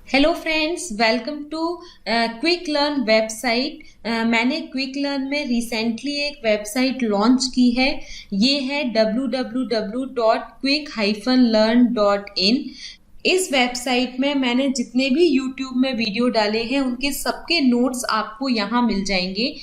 Hello friends, welcome to Quick Learn website. मैंने Quick Learn में recently एक website launch की है। ये है www.quick-learn.in। इस वेबसाइट में मैंने जितने भी YouTube में वीडियो डाले हैं उनके सबके नोट्स आपको यहाँ मिल जाएंगे।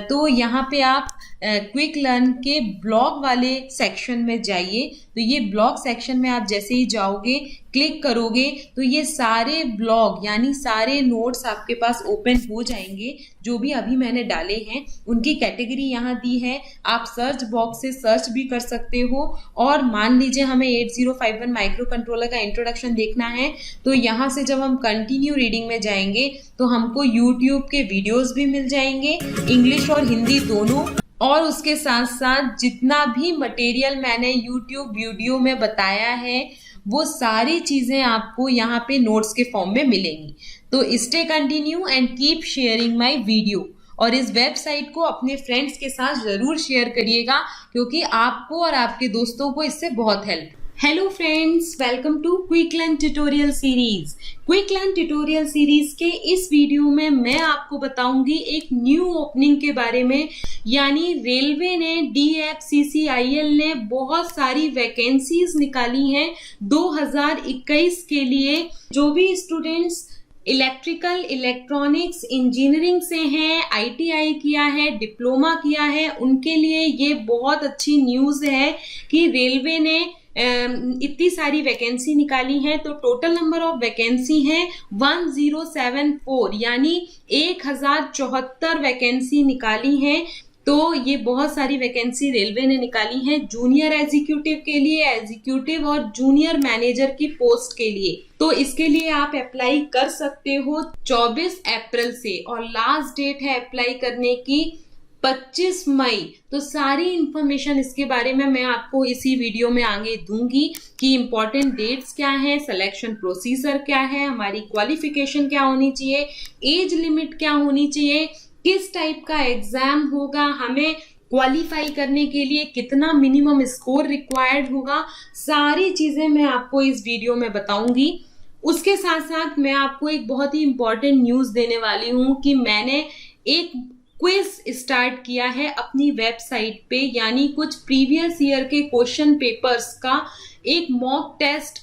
तो यहाँ पे आप क्विक लर्न के ब्लॉग वाले सेक्शन में जाइए। तो ये ब्लॉग सेक्शन में आप जैसे ही जाओगे, क्लिक करोगे तो ये सारे ब्लॉग यानी सारे नोट्स आपके पास ओपन हो जाएंगे। जो भी अभी मैंने डाले हैं उनकी कैटेगरी यहाँ दी है। आप सर्च बॉक्स से सर्च भी कर सकते हो। और मान लीजिए हमें 8051 माइक्रो कंट्रोलर का इंट्रोडक्शन देखना है तो यहाँ से जब हम कंटिन्यू रीडिंग में जाएंगे तो हमको यूट्यूब के वीडियोस भी मिल जाएंगे, इंग्लिश और हिंदी दोनों। और उसके साथ साथ जितना भी मटेरियल मैंने यूट्यूब वीडियो में बताया है वो सारी चीजें आपको यहाँ पे नोट्स के फॉर्म में मिलेंगी। तो stay continue and keep sharing my video. और इस वेबसाइट को अपने फ्रेंड्स के साथ जरूर शेयर करिएगा क्योंकि आपको और आपके दोस्तों को इससे बहुत help. Hello friends, welcome to Quick Learn tutorial series. Quick Learn tutorial series के इस वीडियो में मैं आपको बताऊंगी एक न्यू ओपनिंग के बारे में। यानी रेलवे ने DFCCIL ने बहुत सारी वैकेंसीज निकाली हैं 2021 के लिए। जो भी स्टूडेंट्स इलेक्ट्रिकल, इलेक्ट्रॉनिक्स, इंजीनियरिंग से हैं, ITI किया है, डिप्लोमा किया है, उनके लिए ये बहुत अच्छी न्यूज है कि रेलवे ने इतनी सारी वैकेंसी निकाली है। तो टोटल नंबर ऑफ वैकेंसी है 1074 यानी 1074 वैकेंसी निकाली है। तो ये बहुत सारी वैकेंसी रेलवे ने निकाली है जूनियर एग्जीक्यूटिव के लिए, एग्जीक्यूटिव और जूनियर मैनेजर की पोस्ट के लिए। तो इसके लिए आप अप्लाई कर सकते हो 24 अप्रैल से और लास्ट डेट है अप्लाई करने की 25 मई। तो सारी इंफॉर्मेशन इसके बारे में मैं आपको इसी वीडियो में आगे दूंगी कि इम्पोर्टेंट डेट्स क्या है, सिलेक्शन प्रोसीजर क्या है, हमारी क्वालिफिकेशन क्या होनी चाहिए, एज लिमिट क्या होनी चाहिए, किस टाइप का एग्जाम होगा, हमें क्वालिफाई करने के लिए कितना मिनिमम स्कोर रिक्वायर्ड होगा। सारी चीजें मैं आपको इस वीडियो में बताऊंगी। उसके साथ साथ मैं आपको एक बहुत ही इंपॉर्टेंट न्यूज देने वाली हूँ कि मैंने एक क्विज स्टार्ट किया है अपनी वेबसाइट पे। यानी कुछ प्रीवियस ईयर के क्वेश्चन पेपर्स का एक मॉक टेस्ट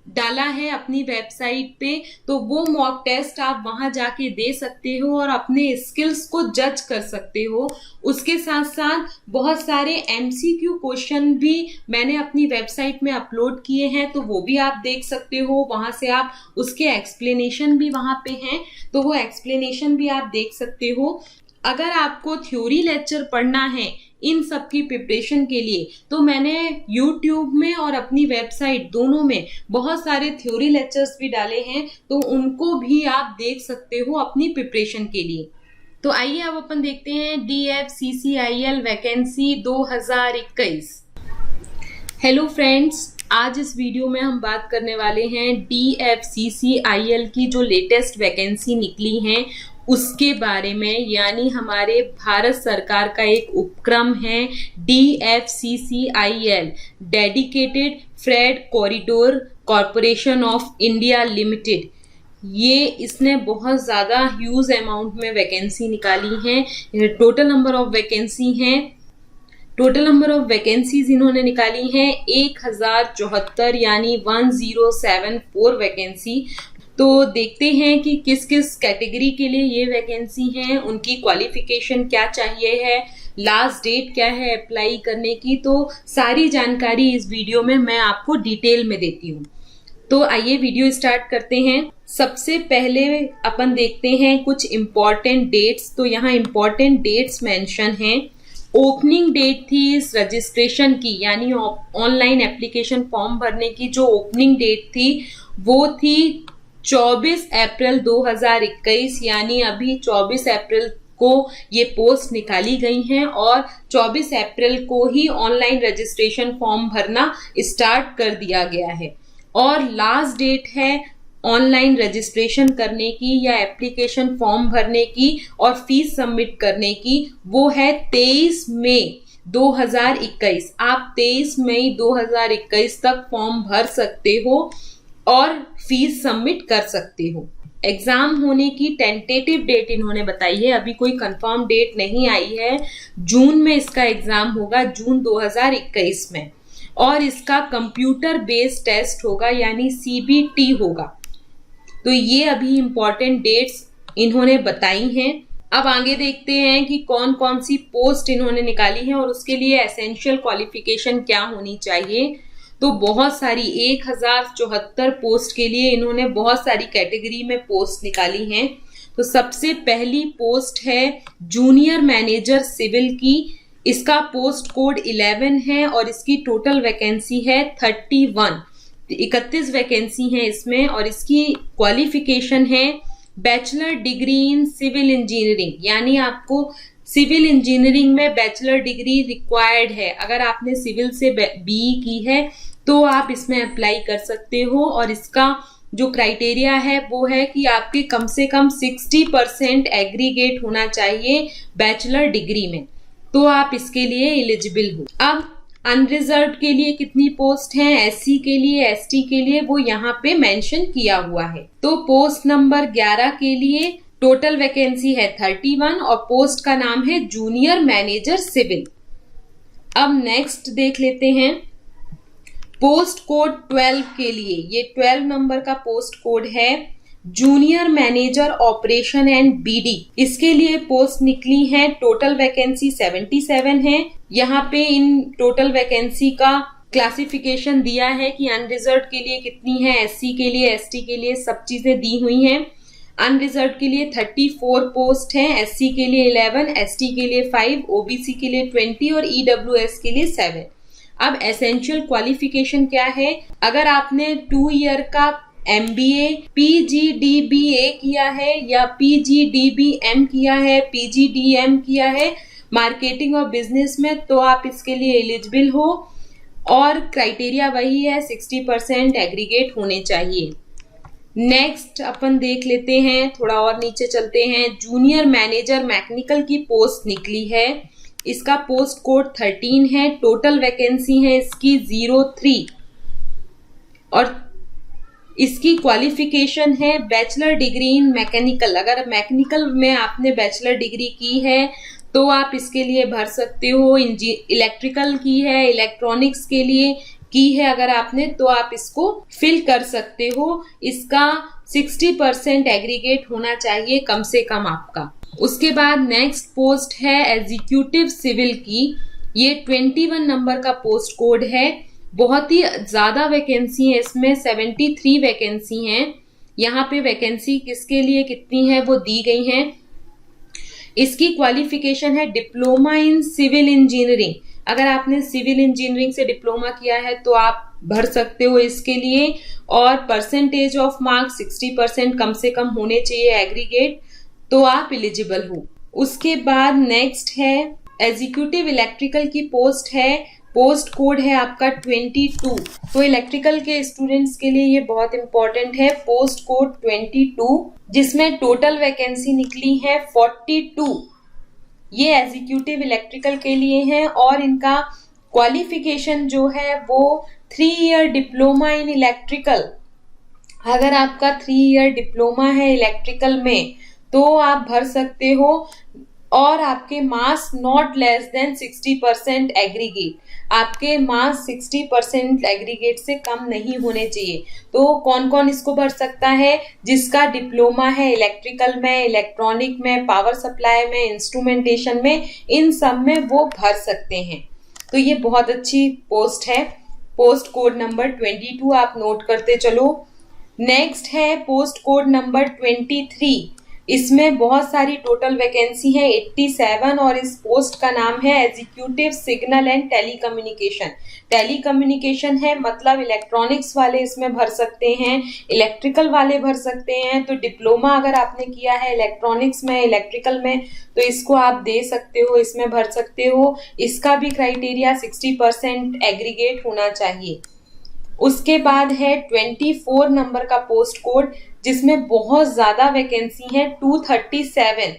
डाला है अपनी वेबसाइट पे। तो वो मॉक टेस्ट आप वहां जाके दे सकते हो और अपने स्किल्स को जज कर सकते हो। उसके साथ साथ बहुत सारे MCQ क्वेश्चन भी मैंने अपनी वेबसाइट में अपलोड किए हैं तो वो भी आप देख सकते हो। वहां से आप उसके एक्सप्लेनेशन भी वहां पे हैं तो वो एक्सप्लेनेशन भी आप देख सकते हो। अगर आपको थ्योरी लेक्चर पढ़ना है इन सब की प्रिपरेशन के लिए तो मैंने YouTube में और अपनी वेबसाइट दोनों में बहुत सारे थ्योरी लेक्चर्स भी डाले हैं तो उनको भी आप देख सकते हो अपनी प्रिपरेशन के लिए। तो आइए अब अपन देखते हैं DFCCIL वैकेंसी 2021। हेलो फ्रेंड्स, आज इस वीडियो में हम बात करने वाले हैं DFCCIL की जो लेटेस्ट वैकेंसी निकली हैं उसके बारे में। यानी हमारे भारत सरकार का एक उपक्रम है DFCCIL, dedicated freight corridor corporation of India limited. ये इसने बहुत ज्यादा ह्यूज अमाउंट में वैकेंसी निकाली है। टोटल नंबर ऑफ वैकेंसीज इन्होंने निकाली हैं 1074 यानी 1074 वैकेंसी। तो देखते हैं कि किस किस कैटेगरी के लिए ये वैकेंसी है, उनकी क्वालिफिकेशन क्या चाहिए है, लास्ट डेट क्या है अप्लाई करने की। तो सारी जानकारी इस वीडियो में मैं आपको डिटेल में देती हूँ। तो आइए वीडियो स्टार्ट करते हैं। सबसे पहले अपन देखते हैं कुछ इम्पोर्टेंट डेट्स। तो यहाँ इम्पोर्टेंट डेट्स मेंशन हैं। ओपनिंग डेट थी इस रजिस्ट्रेशन की यानी ऑनलाइन एप्लीकेशन फॉर्म भरने की जो ओपनिंग डेट थी वो थी 24 अप्रैल 2021। यानी अभी 24 अप्रैल को ये पोस्ट निकाली गई हैं और 24 अप्रैल को ही ऑनलाइन रजिस्ट्रेशन फॉर्म भरना स्टार्ट कर दिया गया है। और लास्ट डेट है ऑनलाइन रजिस्ट्रेशन करने की या एप्लीकेशन फॉर्म भरने की और फीस सबमिट करने की वो है 23 मई 2021। आप 23 मई 2021 तक फॉर्म भर सकते हो और फीस सबमिट कर सकते हो। एग्जाम होने की टेंटेटिव डेट इन्होंने बताई है, अभी कोई कंफर्म डेट नहीं आई है। जून में इसका एग्जाम होगा, जून 2021 में, और इसका कंप्यूटर बेस्ड टेस्ट होगा यानी CBT होगा। तो ये अभी इम्पोर्टेंट डेट्स इन्होंने बताई हैं। अब आगे देखते हैं कि कौन कौन सी पोस्ट इन्होंने निकाली है और उसके लिए एसेंशियल क्वालिफिकेशन क्या होनी चाहिए। तो बहुत सारी 1074 पोस्ट के लिए इन्होंने बहुत सारी कैटेगरी में पोस्ट निकाली हैं। तो सबसे पहली पोस्ट है जूनियर मैनेजर सिविल की। इसका पोस्ट कोड 11 है और इसकी टोटल वैकेंसी है 31 वैकेंसी है इसमें, और इसकी क्वालिफिकेशन है bachelor degree in civil engineering, यानी आपको सिविल इंजीनियरिंग में बैचलर डिग्री रिक्वायर्ड है। अगर आपने सिविल से BE की है तो आप इसमें अप्लाई कर सकते हो, और इसका जो क्राइटेरिया है वो है कि आपके कम से कम 60% एग्रीगेट होना चाहिए बैचलर डिग्री में, तो आप इसके लिए एलिजिबल हो। अब अनरिजर्व्ड के लिए कितनी पोस्ट हैं, SC के लिए, ST के लिए, वो यहाँ पे मेंशन किया हुआ है। तो पोस्ट नंबर 11 के लिए टोटल वैकेंसी है 31 और पोस्ट का नाम है जूनियर मैनेजर सिविल। अब नेक्स्ट देख लेते हैं पोस्ट कोड 12 के लिए। ये 12 नंबर का पोस्ट कोड है junior manager operation and BD। इसके लिए पोस्ट निकली है, टोटल वैकेंसी 77 है। यहाँ पे इन टोटल वैकेंसी का क्लासिफिकेशन दिया है कि अनरिजर्व्ड के लिए कितनी है, SC के लिए, ST के लिए, सब चीजें दी हुई हैं। अनरिजर्व्ड के लिए 34 पोस्ट हैं, SC के लिए 11, ST के लिए 5, OBC के लिए 20 और EWS के लिए 7। अब एसेंशियल क्वालिफिकेशन क्या है? अगर आपने 2 ईयर का MBA, PGDBA किया है या PGDBM किया है, PGDM किया है मार्केटिंग और बिजनेस में, तो आप इसके लिए एलिजिबल हो, और क्राइटेरिया वही है 60% एग्रीगेट होने चाहिए। नेक्स्ट अपन देख लेते हैं, थोड़ा और नीचे चलते हैं। जूनियर मैनेजर मैकेनिकल की पोस्ट निकली है। इसका पोस्ट कोड 13 है, टोटल वैकेंसी है इसकी 03 और इसकी क्वालिफिकेशन है बैचलर डिग्री इन मैकेनिकल। अगर मैकेनिकल में आपने बैचलर डिग्री की है तो आप इसके लिए भर सकते हो। इलेक्ट्रिकल की है, इलेक्ट्रॉनिक्स के लिए की है अगर आपने, तो आप इसको फिल कर सकते हो। इसका 60% एग्रीगेट होना चाहिए कम से कम आपका। उसके बाद नेक्स्ट पोस्ट है एग्जीक्यूटिव सिविल की। ये 21 नंबर का पोस्ट कोड है। बहुत ही ज्यादा वैकेंसी है इसमें, 73 वैकेंसी हैं। यहाँ पे वैकेंसी किसके लिए कितनी है वो दी गई है। इसकी क्वालिफिकेशन है डिप्लोमा इन सिविल इंजीनियरिंग। अगर आपने सिविल इंजीनियरिंग से डिप्लोमा किया है तो आप भर सकते हो इसके लिए, और परसेंटेज ऑफ मार्क्स 60% कम से कम होने चाहिए एग्रीगेट, तो आप एलिजिबल हो। उसके बाद नेक्स्ट है एग्जीक्यूटिव इलेक्ट्रिकल की पोस्ट है। पोस्ट कोड है आपका 22। तो इलेक्ट्रिकल के स्टूडेंट्स के लिए ये बहुत इंपॉर्टेंट है। पोस्ट कोड 22 जिसमें टोटल वैकेंसी निकली है 42। ये एग्जीक्यूटिव इलेक्ट्रिकल के लिए है, और इनका क्वालिफिकेशन जो है वो 3 ईयर डिप्लोमा इन इलेक्ट्रिकल। अगर आपका 3 ईयर डिप्लोमा है इलेक्ट्रिकल में तो आप भर सकते हो, और आपके marks not less than 60% aggregate. आपके मार्क्स 60% एग्रीगेट से कम नहीं होने चाहिए। तो कौन कौन इसको भर सकता है? जिसका डिप्लोमा है इलेक्ट्रिकल में, इलेक्ट्रॉनिक में, पावर सप्लाई में, इंस्ट्रूमेंटेशन में, इन सब में वो भर सकते हैं। तो ये बहुत अच्छी पोस्ट है। पोस्ट कोड नंबर 22 आप नोट करते चलो। नेक्स्ट है पोस्ट कोड नंबर 23। इसमें बहुत सारी टोटल वैकेंसी है 87, और इस पोस्ट का नाम है executive signal and telecommunication. Telecommunication है मतलब इलेक्ट्रॉनिक्स वाले इसमें भर सकते हैं, इलेक्ट्रिकल वाले भर सकते हैं। तो डिप्लोमा अगर आपने किया है इलेक्ट्रॉनिक्स में, इलेक्ट्रिकल में, तो इसको आप दे सकते हो, इसमें भर सकते हो। इसका भी क्राइटेरिया 60% एग्रीगेट होना चाहिए। उसके बाद है 24 नंबर का पोस्ट कोड जिसमें बहुत ज्यादा वैकेंसी है 237,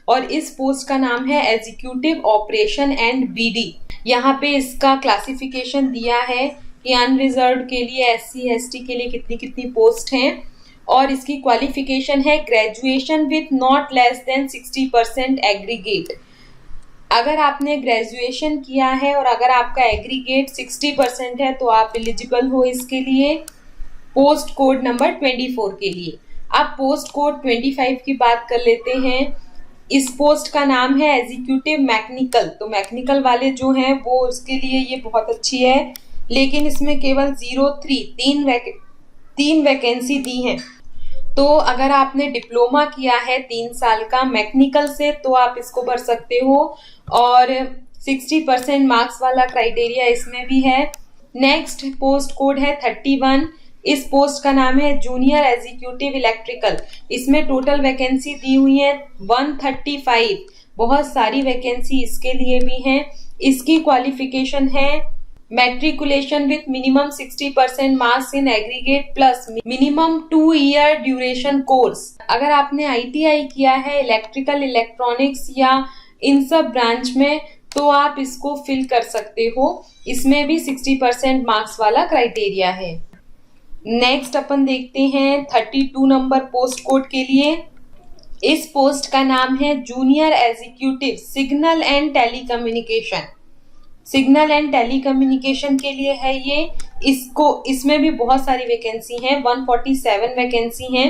और इस पोस्ट का नाम है एग्जीक्यूटिव ऑपरेशन एंड BD। यहाँ पे इसका क्लासिफिकेशन दिया है कि अनरिजर्व्ड के लिए, SC ST के लिए कितनी कितनी पोस्ट हैं। और इसकी क्वालिफिकेशन है graduation with not less than 60% aggregate. अगर आपने ग्रेजुएशन किया है और अगर आपका एग्रीगेट 60% है तो आप एलिजिबल हो इसके लिए, पोस्ट कोड नंबर 24 के लिए। अब पोस्ट कोड 25 की बात कर लेते हैं। इस पोस्ट का नाम है एग्जीक्यूटिव मैकेनिकल। तो मैकेनिकल वाले जो हैं वो उसके लिए ये बहुत अच्छी है, लेकिन इसमें केवल 3 वैकेंसी दी हैं। तो अगर आपने डिप्लोमा किया है 3 साल का मैकेनिकल से तो आप इसको भर सकते हो, और 60% मार्क्स वाला क्राइटेरिया इसमें भी है। नेक्स्ट पोस्ट कोड है 31। इस पोस्ट का नाम है जूनियर एग्जीक्यूटिव इलेक्ट्रिकल। इसमें टोटल वैकेंसी दी हुई है 135। बहुत सारी वैकेंसी इसके लिए भी हैं। इसकी क्वालिफिकेशन है matriculation with minimum 60% marks in aggregate plus minimum 2 year duration course. अगर आपने ITI किया है इलेक्ट्रिकल, इलेक्ट्रॉनिक्स या इन सब ब्रांच में तो आप इसको फिल कर सकते हो। इसमें भी 60% मार्क्स वाला क्राइटेरिया है। नेक्स्ट अपन देखते हैं 32 नंबर पोस्ट कोड के लिए। इस पोस्ट का नाम है junior executive signal and telecommunication. Signal and telecommunication के लिए है ये। इसमें भी बहुत सारी वैकेंसी हैं, 147 वैकेंसी हैं।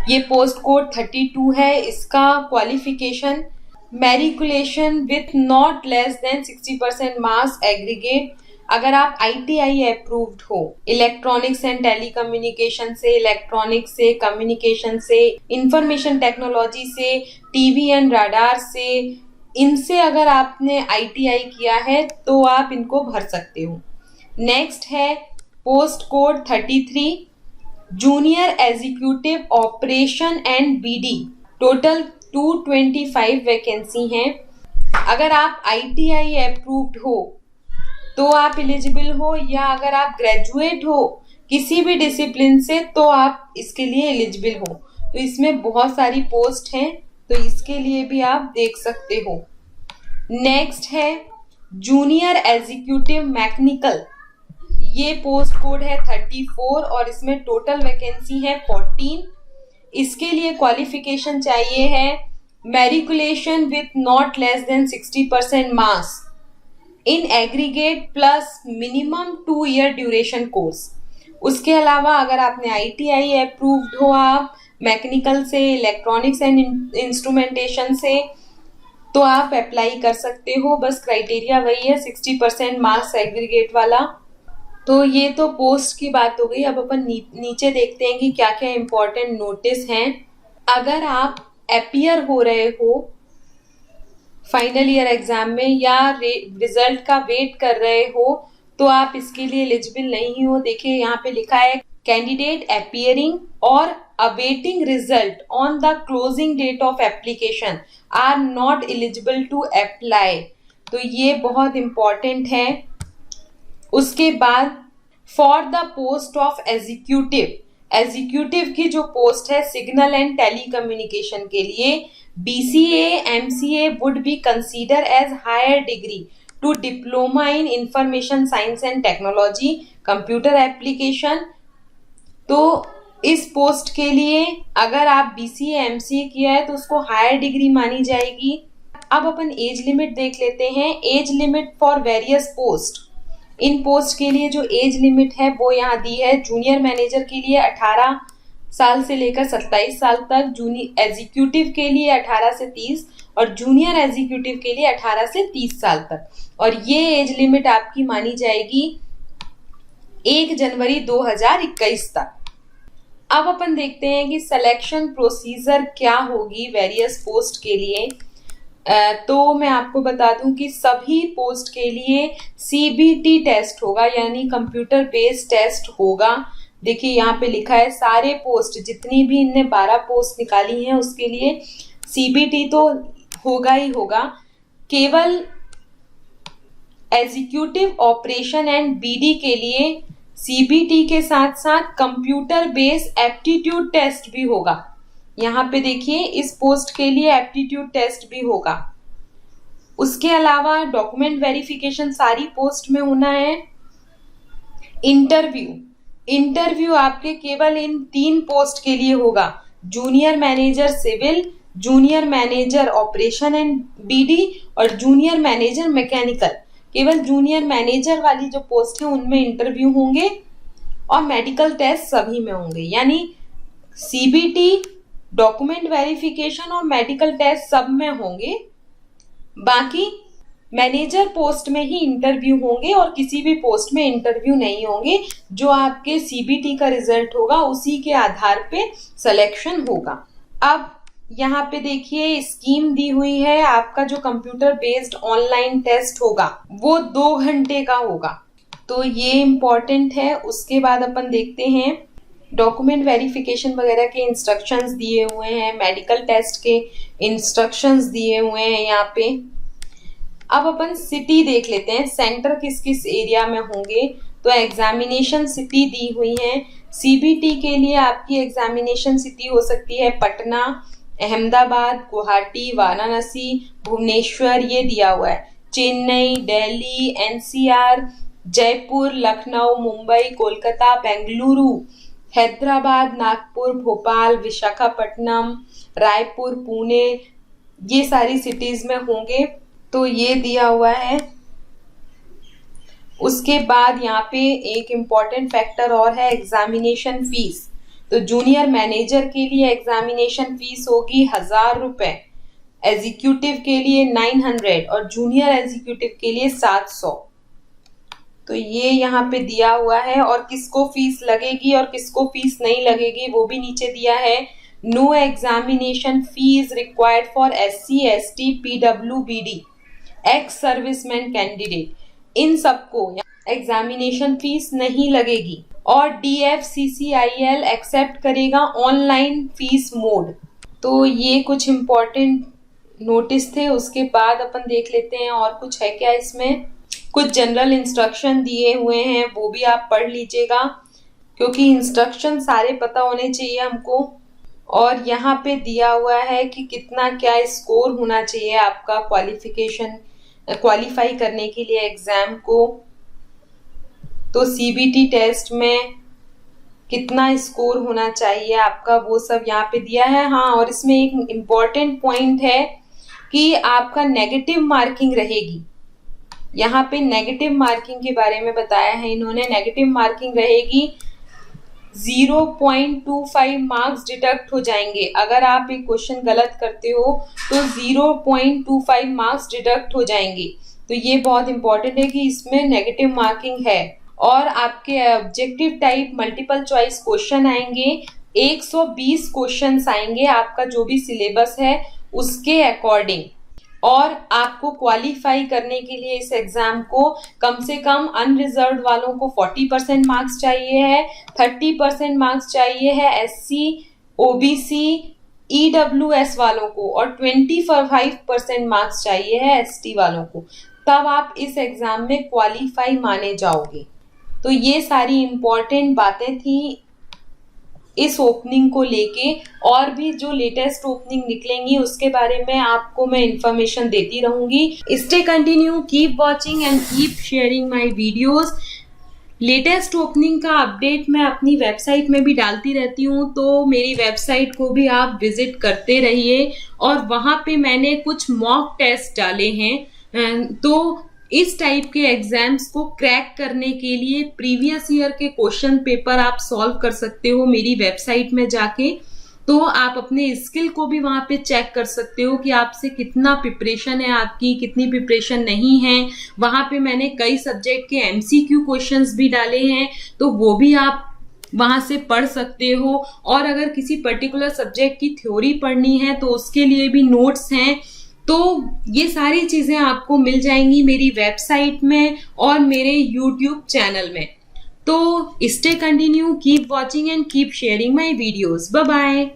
ये पोस्ट कोड 32 है। इसका qualification matriculation with not less than 60% marks aggregate. अगर आप ITI अप्रूव्ड हो इलेक्ट्रॉनिक्स एंड टेलीकम्युनिकेशन से, इलेक्ट्रॉनिक्स से, कम्युनिकेशन से, इंफॉर्मेशन टेक्नोलॉजी से, TV एंड राडार से, इनसे अगर आपने ITI किया है तो आप इनको भर सकते हो। नेक्स्ट है post code 33 junior executive operation and BD। Total 225 vacancy हैं। अगर आप ITI अप्रूव्ड हो तो आप एलिजिबल हो, या अगर आप ग्रेजुएट हो किसी भी डिसिप्लिन से तो आप इसके लिए एलिजिबल हो। तो इसमें बहुत सारी पोस्ट हैं, तो इसके लिए भी आप देख सकते हो। नेक्स्ट है जूनियर एग्जीक्यूटिव मैकेनिकल। ये पोस्ट कोड है 34 और इसमें टोटल वैकेंसी है 14। इसके लिए क्वालिफिकेशन चाहिए है matriculation with not less than 60% marks in aggregate plus minimum 2 year duration course. उसके अलावा अगर आपने ITI अप्रूव्ड हो आप मैकेनिकल से, इलेक्ट्रॉनिक्स एंड इंस्ट्रूमेंटेशन से, तो आप अप्लाई कर सकते हो। बस क्राइटेरिया वही है 60% मार्क्स एग्रीगेट वाला। तो ये तो पोस्ट की बात हो गई। अब अपन नीचे देखते हैं कि क्या क्या इम्पोर्टेंट नोटिस हैं। अगर आप अपीयर हो रहे हो फाइनल ईयर एग्जाम में या रिजल्ट का वेट कर रहे हो तो आप इसके लिए एलिजिबल नहीं हो। देखिए यहाँ पे लिखा है कैंडिडेट अपीयरिंग और awaiting result on the closing date of application are not eligible to apply. तो ये बहुत इंपॉर्टेंट है। उसके बाद for the post of executive, executive की जो पोस्ट है सिग्नल एंड टेलीकम्युनिकेशन के लिए BCA MCA would be considered as higher degree to diploma in information science and technology computer application। तो इस पोस्ट के लिए अगर आप BCA MCA किया है तो उसको हायर डिग्री मानी जाएगी। अब अपन एज लिमिट देख लेते हैं। Age limit for various post. In post के लिए जो एज लिमिट है वो यहाँ दी है। जूनियर मैनेजर के लिए 18 साल से लेकर 27 साल तक, जूनियर एग्जीक्यूटिव के लिए 18 से 30 और जूनियर एग्जीक्यूटिव के लिए 18 से 30 साल तक। और ये एज लिमिट आपकी मानी जाएगी 1 जनवरी 2021 तक। अब अपन देखते हैं कि सिलेक्शन प्रोसीजर क्या होगी वेरियस पोस्ट के लिए। तो मैं आपको बता दूं कि सभी पोस्ट के लिए CBT टेस्ट होगा, यानी कंप्यूटर बेस्ड टेस्ट होगा। देखिए यहाँ पे लिखा है सारे पोस्ट, जितनी भी इनने 12 पोस्ट निकाली हैं उसके लिए CBT तो होगा ही होगा। केवल एग्जीक्यूटिव ऑपरेशन एंड BD के लिए CBT के साथ साथ कंप्यूटर बेस्ड एप्टीट्यूड टेस्ट भी होगा। यहाँ पे देखिए इस पोस्ट के लिए एप्टीट्यूड टेस्ट भी होगा। उसके अलावा डॉक्यूमेंट वेरिफिकेशन सारी पोस्ट में होना है। इंटरव्यू आपके केवल इन 3 पोस्ट के लिए होगा, junior manager civil, junior manager operation and BD और जूनियर मैनेजर मैकेनिकल। केवल जूनियर मैनेजर वाली जो पोस्ट है उनमें इंटरव्यू होंगे और मेडिकल टेस्ट सभी में होंगे, यानी सीबीटी, डॉक्यूमेंट वेरिफिकेशन और मेडिकल टेस्ट सब में होंगे। बाकी मैनेजर पोस्ट में ही इंटरव्यू होंगे और किसी भी पोस्ट में इंटरव्यू नहीं होंगे। जो आपके सीबीटी का रिजल्ट होगा उसी के आधार पे सिलेक्शन होगा। अब यहाँ पे देखिए स्कीम दी हुई है, आपका जो कंप्यूटर बेस्ड ऑनलाइन टेस्ट होगा वो 2 घंटे का होगा, तो ये इम्पोर्टेंट है। उसके बाद अपन देखते हैं डॉक्यूमेंट वेरिफिकेशन वगैरह के इंस्ट्रक्शंस दिए हुए हैं, मेडिकल टेस्ट के इंस्ट्रक्शंस दिए हुए हैं यहाँ पे। अब अपन सिटी देख लेते हैं, सेंटर किस किस एरिया में होंगे। तो एग्जामिनेशन सिटी दी हुई है। सीबीटी के लिए आपकी एग्जामिनेशन सिटी हो सकती है पटना, अहमदाबाद, गुवाहाटी, वाराणसी, भुवनेश्वर, ये दिया हुआ है। चेन्नई, दिल्ली, एनसीआर, जयपुर, लखनऊ, मुंबई, कोलकाता, बेंगलुरु, हैदराबाद, नागपुर, भोपाल, विशाखापट्टनम, रायपुर, पुणे, ये सारी सिटीज में होंगे, तो ये दिया हुआ है। उसके बाद यहाँ पे एक इम्पॉर्टेंट फैक्टर और है, एग्जामिनेशन फीस। तो जूनियर मैनेजर के लिए एग्जामिनेशन फीस होगी 1000 रुपए, एग्जीक्यूटिव के लिए 900 और जूनियर एग्जीक्यूटिव के लिए 700। तो ये यहाँ पे दिया हुआ है। और किसको फीस लगेगी और किसको फीस नहीं लगेगी वो भी नीचे दिया है। No examination fees required for SC, ST, PWBD, ex serviceman candidate, इन सबको एग्जामिनेशन फीस नहीं लगेगी। और DFCCIL एक्सेप्ट करेगा ऑनलाइन फीस मोड। तो ये कुछ इम्पोर्टेंट नोटिस थे। उसके बाद अपन देख लेते हैं और कुछ है क्या इसमें। कुछ जनरल इंस्ट्रक्शन दिए हुए हैं, वो भी आप पढ़ लीजिएगा क्योंकि इंस्ट्रक्शन सारे पता होने चाहिए हमको। और यहाँ पे दिया हुआ है कि कितना क्या स्कोर होना चाहिए आपका क्वालिफाई करने के लिए एग्जाम को। तो सीबीटी टेस्ट में कितना स्कोर होना चाहिए आपका, वो सब यहाँ पे दिया है। हाँ, और इसमें एक इम्पॉर्टेंट पॉइंट है कि आपका नेगेटिव मार्किंग रहेगी। यहाँ पे नेगेटिव मार्किंग के बारे में बताया है इन्होंने। नेगेटिव मार्किंग रहेगी, 0.25 मार्क्स डिडक्ट हो जाएंगे। अगर आप एक क्वेश्चन गलत करते हो तो 0.25 मार्क्स डिडक्ट हो जाएंगे। तो ये बहुत इंपॉर्टेंट है कि इसमें नेगेटिव मार्किंग है। और आपके objective type multiple choice question आएंगे, 120 क्वेश्चंस आएंगे आपका जो भी सिलेबस है उसके अकॉर्डिंग। और आपको क्वालिफाई करने के लिए इस एग्जाम को कम से कम अनरिजर्व्ड वालों को 40% मार्क्स चाहिए है, 30% मार्क्स चाहिए है SC, OBC, EWS वालों को, और 25% मार्क्स चाहिए है ST वालों को। तब आप इस एग्जाम में क्वालिफाई माने जाओगे। तो ये सारी इम्पोर्टेंट बातें थी इस ओपनिंग को लेके। और भी जो लेटेस्ट ओपनिंग निकलेंगी उसके बारे में आपको मैं इंफॉर्मेशन देती रहूंगी। Stay continue, keep watching and keep sharing my videos. Latest opening का अपडेट मैं अपनी वेबसाइट में भी डालती रहती हूँ, तो मेरी वेबसाइट को भी आप विजिट करते रहिए। और वहाँ पे मैंने कुछ मॉक टेस्ट डाले हैं। तो इस टाइप के एग्जाम्स को क्रैक करने के लिए प्रीवियस ईयर के क्वेश्चन पेपर आप सॉल्व कर सकते हो मेरी वेबसाइट में जाके। तो आप अपने स्किल को भी वहां पे चेक कर सकते हो कि आपसे कितना प्रिपरेशन है, आपकी कितनी प्रिपरेशन नहीं है। वहां पे मैंने कई सब्जेक्ट के MCQ क्वेश्चंस भी डाले हैं, तो वो भी आप वहां से पढ़ सकते हो। और अगर किसी पर्टिकुलर सब्जेक्ट की थ्योरी पढ़नी है तो उसके लिए भी नोट्स हैं। तो ये सारी चीजें आपको मिल जाएंगी मेरी वेबसाइट में और मेरे YouTube चैनल में। तो stay continue, keep watching and keep sharing my videos. Bye bye.